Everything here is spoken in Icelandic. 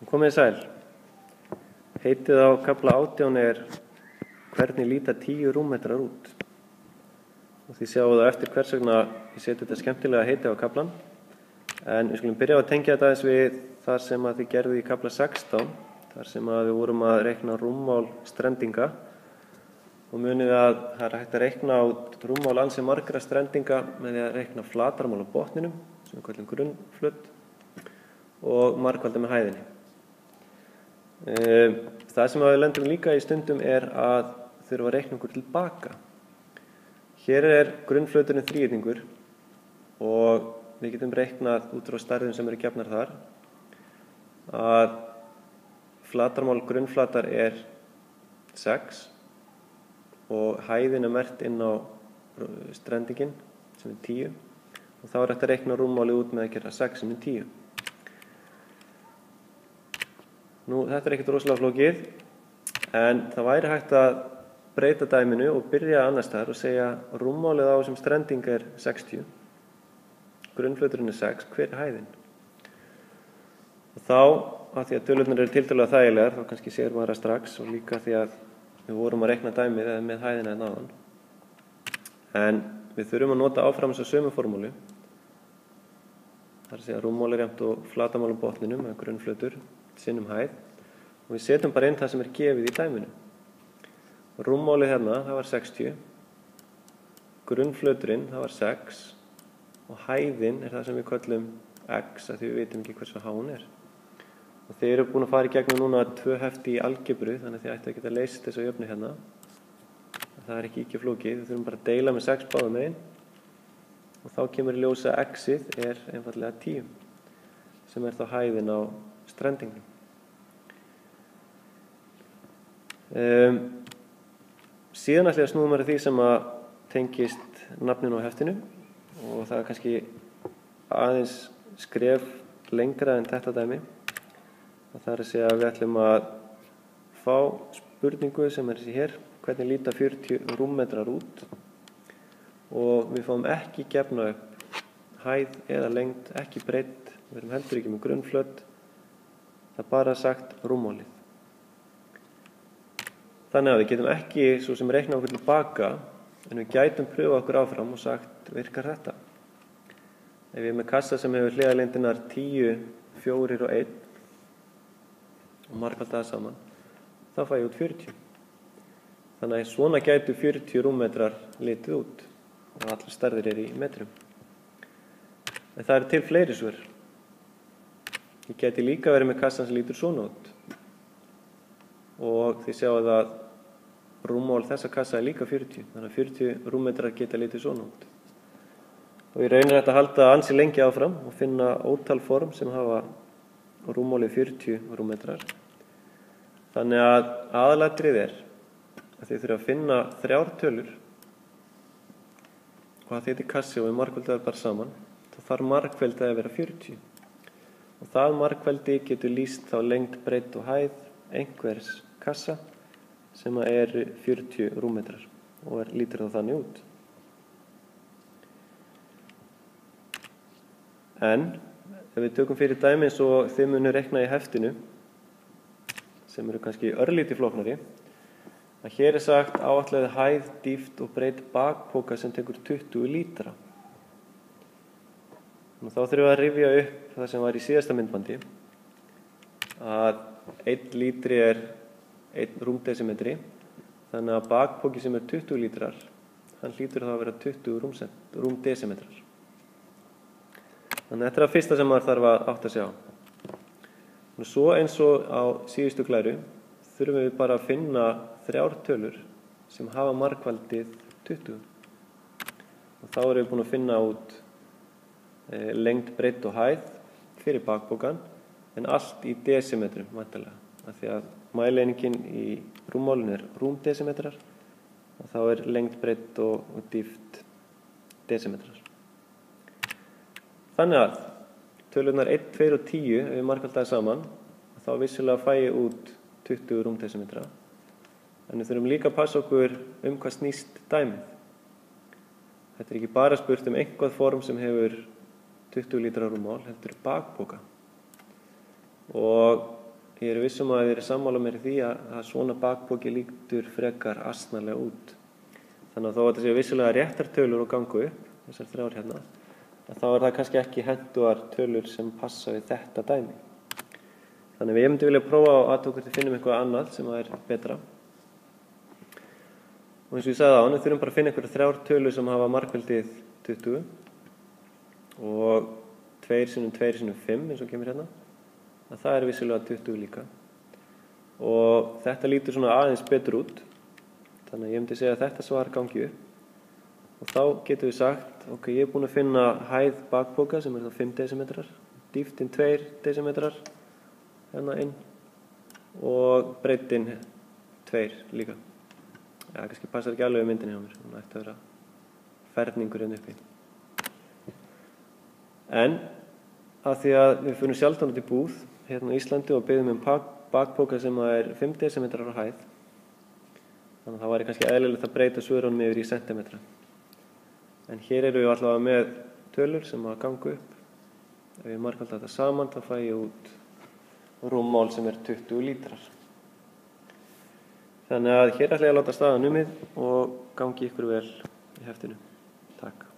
Komið sæl. Heitið á kafla 18 hvernig líta 10 rúmmetrar út. Og þið sjáu það eftir hvers vegna ég seti þetta skemmtilega heiti á kaflan. En við skulum byrja að tengja þetta aðeins við það sem þið gerðu í kafla 16, þar sem við vorum að reikna rúmmál strendinga. Og munið að það hægt að reikna á rúmmál ansi margra strendinga með því að reikna flatarmál á botninum, sem við kallum grunnflöt, og margfalda með hæðinni. Það sem við lendum líka í stundum að þurfa að reikna okkur tilbaka. Hér grunnflöturinn þríhyrningur og við getum reiknað út frá stærðum sem gefnar þar að flatarmál grunnflatar 6 og hæðin merkt inn á strendingin sem 10 og þá hægt að reikna rúmmálið út með að gera 6 sem 10. Nú, þetta ekkert rosalega flókið, en það væri hægt að breyta dæminu og byrja annars staðar og segja rúmmálið á þessum strending 60, grunnflöturinn 6, hver hæðin? Og þá, af því að tölurnar tiltölulega þægilegar, þá kannski sér maður það strax og líka því að við vorum að reikna dæmið eða með hæðina en áðan. En við þurfum að nota áfram þessa sömu formúlu. Það að segja rúmmál jafnt og flatarmál á botninum, eða grunnflötur, sinnum hæð og við setjum bara inn það sem gefið í dæminu. Rúmmálið hérna, það var 60, grunnflöturinn, það var 6 og hæðin það sem við köllum x, af því við veitum ekki hversu há hún Og þið eru búin að fara í gegnum núna 2 hefti í algebru, þannig að þið ættu að geta leyst þessu jöfnu hérna. Það ekki flókið, við þurfum bara að deila með 6 báðum megin og þá kemur í ljós að x-ið einfaldlega 10, sem þá hæðin á strendingnum. Síðan ætla ég að snúa mér að því sem tengist nafninu á heftinu og það kannski aðeins skref lengra en þetta dæmi. Það að segja að við ætlum að fá spurningu sem þessi hér, hvernig líta 40 rúmmetrar út og við fáum ekki gefna upp hæð eða lengd, ekki breidd, við erum heldur ekki með grunnflöt. Það bara sagt rúmmálið. Þannig að við getum ekki svo sem reikna okkur tilbaka, en við gætum pröfa okkur áfram og sagt, virkar þetta? Ef ég með kassa sem hefur hliðarlengdirnar 10, 4 og 1 og margfalda það saman, þá fæ ég út 40. Þannig að svona gætu 40 rúmmetrar litið út og allar stærðir í metrum. En það til fleiri svör. Ég geti líka verið með kassan sem lítur svona út og þið sjáu að rúmmál þessa kassa líka 40, þannig að 40 rúmmetrar geta litið svona út. Og ég reynir að halda ansi lengi áfram og finna ótal form sem hafa rúmmálið 40 rúmmetrar. Þannig að aðalatrið að þið þurfa að finna 3 tölur og að þetta kassi og við margfeldaðum bara saman, þá þarf margfeldið að vera 40. Og það margfeldi getur lýst þá lengd, breidd og hæð einhvers kassa sem 40 rúmmetrar og lítur þá þannig út. En ef við tökum fyrir dæmi eins og þið munu reikna í heftinu, sem eru kannski örlítið flóknari, að hér sagt áætlaði hæð, dýpt og breidd bakpoka sem tekur 20 lítra. Og þá þurfum við að rifja upp það sem var í síðasta myndbandi að 1 lítri 1 rúmdesimetri, þannig að bakpoki sem 20 lítrar, hann hlýtur þá að vera 20 rúmdesimetrar. Þannig að þetta það fyrsta sem maður þarf að átta sig á. Og svo eins og á síðustu glæru þurfum við bara að finna 3 tölur sem hafa margfaldið 20. Og þá erum við búin að finna út lengd, breidd og hæð fyrir bakpokan, en allt í desimetrum væntanlega, af því að mæleiningin í rúmmálinu rúmdesimetrar og þá lengd, breidd og dýpt desimetrar. Þannig að tölurnar 1, 2 og 10 ef við margfaldaði saman, þá vissulega fæ ég út 20 rúmdesimetra, en við þurfum líka að passa okkur hvað snýst dæmið. Þetta ekki bara spurt einhvað form sem hefur 20 lítra rúmmál, heldur bakpoka. Og ég er vissum að þið eru sammála mér í því að svona bakpoki lítur frekar asnalega út. Þannig að þó að þetta séu vissulega réttar tölur og gangu upp, þessar 3 hérna, að þá er það kannski ekki hentugar tölur sem passa við þetta dæmi. Þannig að ég myndi vilja prófa að athuga hvort við finnum eitthvað annað sem er betra. Og eins og ég sagði við þurfum bara að finna einhverjar 3 tölur sem hafa markveldið 20 og 2 sinnum 2 sinnum 5 eins og kemur hérna. Að það er vissulega 20 líka. Og þetta lítur svona aðeins betur út. Þannig að ég myndi segja að þetta svar gangi upp. Og þá getum við sagt, ok, ég er búinn að finna hæð bakpoka sem þá 5 desimetrar, dýptin 2 desimetrar, hérna inn, og breiddin 2 líka. Já, kannski passar ekki alveg myndinni hjá mér, það ætti að vera ferningur hérna uppi. En að því að við fyrir sjaldan út í búð hérna á Íslandi og biðjum bakpoka sem er 5 desimetrar á hæð, þannig að það væri kannski eðlilegt að breyta svörunum yfir í sentimetra. En hér erum við allavega með tölur sem að ganga upp. Ef ég margfalda þetta saman, þá fæ ég út rúmmál sem er 20 lítrar. Þannig að hér ætla ég að láta staðan numið og gangi ykkur vel í heftinu. Takk.